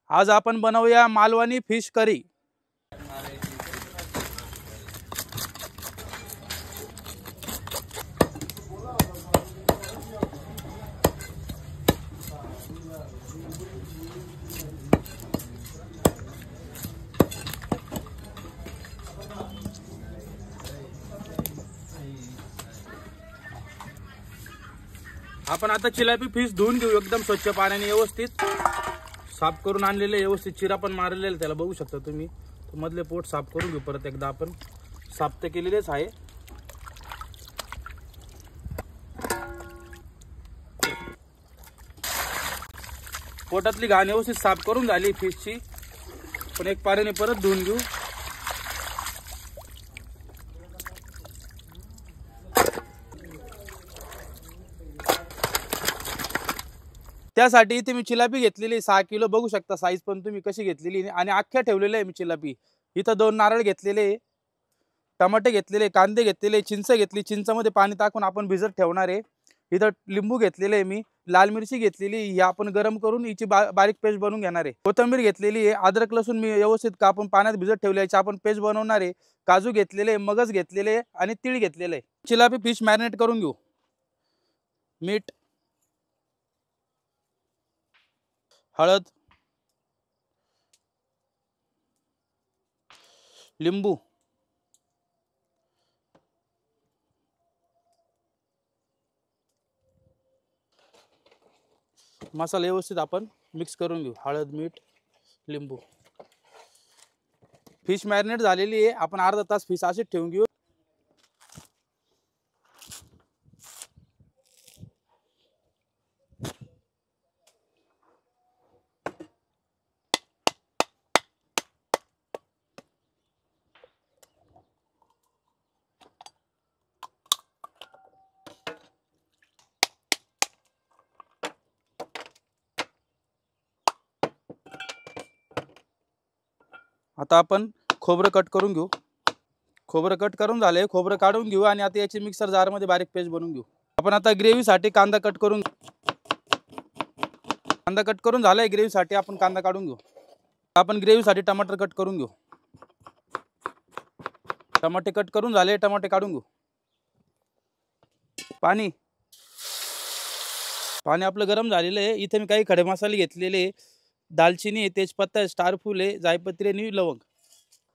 आज आपण बनवूया मालवणी फिश करी। आपण आता चिलापी फिश धुवून घेऊ एकदम स्वच्छ पाण्याने व्यवस्थित साफ करून आणलेले, व्यवस्थित चिरा पण मारलेले त्याला बघू शकता तुम्ही। मधले पोट साफ करून घेऊ परत एकदा, आपण साफ तर केलेलेच आहे। पोटातली घाण व्यवस्थित साफ करून झाली फिशची, पण एक पाण्याने परत धुवून घेऊ। त्यासाठी इथे मी चिलापी घेतलेली 6 किलो, बघू शकता साईज पण तुम्ही कशी घेतलेली, आणि अख्ख्या ठेवलेले आहे मी चिलापी। इथं 2 नारळ घेतलेले, टमाटे घेतलेले, कांदे घेतलेले, चिंच घेतली, चिंचामध्ये पाणी टाकून आपण भिजत ठेवणार आहे। इथं लिंबू घेतलेले मी, लाल मिरची घेतलेली, ही आपण गरम करून हिची बारीक पेस्ट बनवून घेणार आहे। कोथिंबीर घेतलेली आहे, अद्रक लसूण मी व्यवस्थित कापून पाण्यात भिजत ठेवले, याची आपण पेस्ट बनवणार आहे। काजू घेतलेले, मगज घेतलेले आणि तीळ घेतलेले। चिलापी फिश मॅरिनेट करून घेऊ। मीठ, हळद, लिंबू, मसाला व्यवस्थित आपण मिक्स करून घेऊ। हळद, मीठ, लिंबू। फिश मॅरिनेट झालेली आहे, आपण अर्धा तास फिश अशीच ठेवून घेऊ। आता आपण खोबरं कट करून घेऊ। खोबरं कट करून झाले, खोबरं काढून घेऊ आणि आता याची मिक्सर जार मध्ये बारीक पेस्ट बनवून घेऊ। आपण आता ग्रेव्ही साठी कांदा कट करून, कांदा कट करून झालाय ग्रेव्ही साठी, आपण कांदा काढून घेऊ। आपण ग्रेव्ही साठी टमाटर कट करून घेऊ। टमाटे कट करून झाले, टमाटे काढून घेऊ। पाणी, पाणी आपलं गरम झालेलं आहे। इथे मी काही खडे मसाले घेतलेले, दालचिनी आहे, तेजपत्ता आहे, स्टार फूल आहे, जायपत्री आणि लवंग।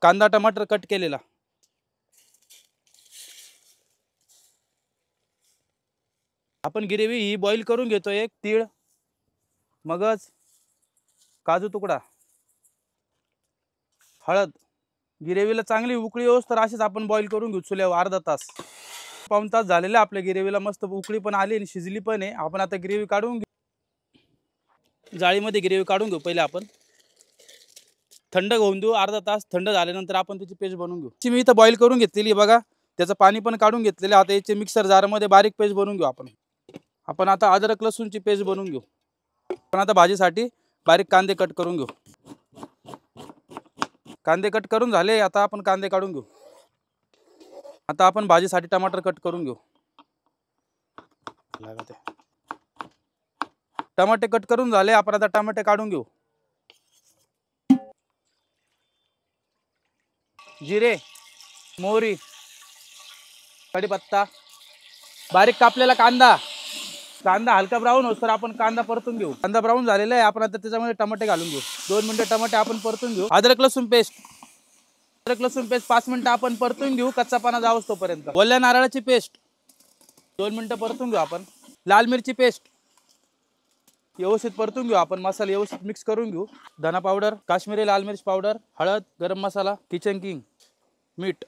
कांदा टमाटर कट केलेला। आपण ग्रेव्ही ही बॉईल करून घेतोय। एक तीळ, मगज, काजू तुकडा, हळद। ग्रेव्हीला चांगली उकळी येऊस तर अशीच आपण बॉईल करून घेऊ चुल्यावर अर्धा तास। पाऊण तास झालेला आपल्या ग्रेव्हीला, मस्त उकळी पण आली आणि शिजली पण आहे। आपण आता ग्रेव्ही काढून घेऊ, जाळीमध्ये ग्रेव्ही काढून घेऊ। पहिले आपण थंड होऊन देऊ अर्धा तास, थंड झाल्यानंतर आपण त्याची पेस्ट बनवून घेऊ। मी इथं बॉईल करून घेतलेली बघा, त्याचं पाणी पण काढून घेतलेलं। आता याचे मिक्सर जार मध्ये बारीक पेस्ट बनवून घेऊ आपण आता अद्रक लसूणची पेस्ट बनवून घेऊ। आपण आता भाजीसाठी बारीक कांदे कट करून घेऊ। कांदे कट करून झाले, आता आपण कांदे काढून घेऊ। आता आपण भाजीसाठी टमाटर कट करून घेऊ। टमाटे कट करून झाले, आपण आता टमाटे काढून घेऊ। जिरे, मोहरी, कढीपत्ता, बारीक कापलेला कांदा। कांदा हलका ब्राऊन होतो तर आपण कांदा परतून घेऊ। कांदा ब्राऊन झालेला आहे, आपण आता त्याच्यामध्ये टमाटे घालून घेऊ। 2 मिनिटं टमाटे आपण परतून घेऊ। अद्रक लसूण पेस्ट, 5 मिनिटं आपण परतून घेऊ, कच्चापणा जावस तोपर्यंत। ओल्या नारळाची पेस्ट 2 मिनिटं परतून घेऊ आपण। लाल मिरची पेस्ट व्यवस्थित परतून घेऊ आपण। मसाला व्यवस्थित मिक्स करून घेऊ। धना पावडर, काश्मीरी लाल मिर्च पावडर, हळद, गरम मसाला, किचन किंग, मीठ,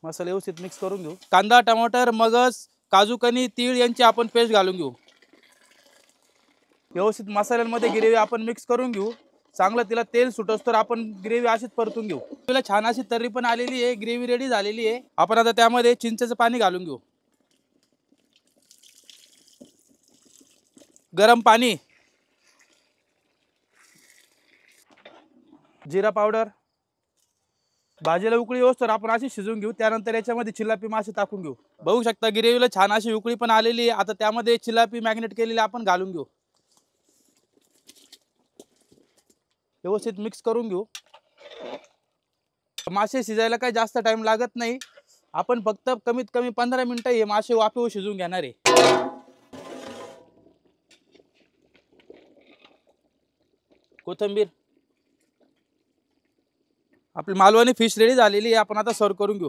मसाला व्यवस्थित मिक्स करून घेऊ। कांदा, टमाटर, मगज, काजू कनी, तीळ यांची आपण पेस्ट घालून घेऊ। व्यवस्थित मसाल्यांमध्ये ग्रेव्ही आपण मिक्स करून घेऊ। चांगलं तिला तेल सुटस तर आपण ग्रेव्ही अशीच परतून घेऊ। तिला छान अशी तर्री पण आलेली आहे, ग्रेव्ही रेडी झालेली आहे। आपण आता त्यामध्ये चिंचेचं पाणी घालून घेऊ। गरम पाणी, जिरा पावडर, भाजीला उकळी येऊस तर आपण अशी शिजवून घेऊ। त्यानंतर याच्यामध्ये चिलापी मासे टाकून घेऊ। बघू शकता ग्रेव्हीला छान अशी उकळी पण आलेली आहे। आता त्यामध्ये चिलापी मॅग्नेट केलेली आपण घालून घेऊ। व्यवस्थित मिक्स करून घेऊ. मासे शिजायला काही जास्त टाइम लागत नाही. आपण फक्त कमीत कमी 15 मिनिटं हे मासे वाफेवर शिजून घेणार आहे. कोथिंबीर. आपली मालवणी फिश रेडी झालेली आहे. आपण आता सर्व करून घेऊ.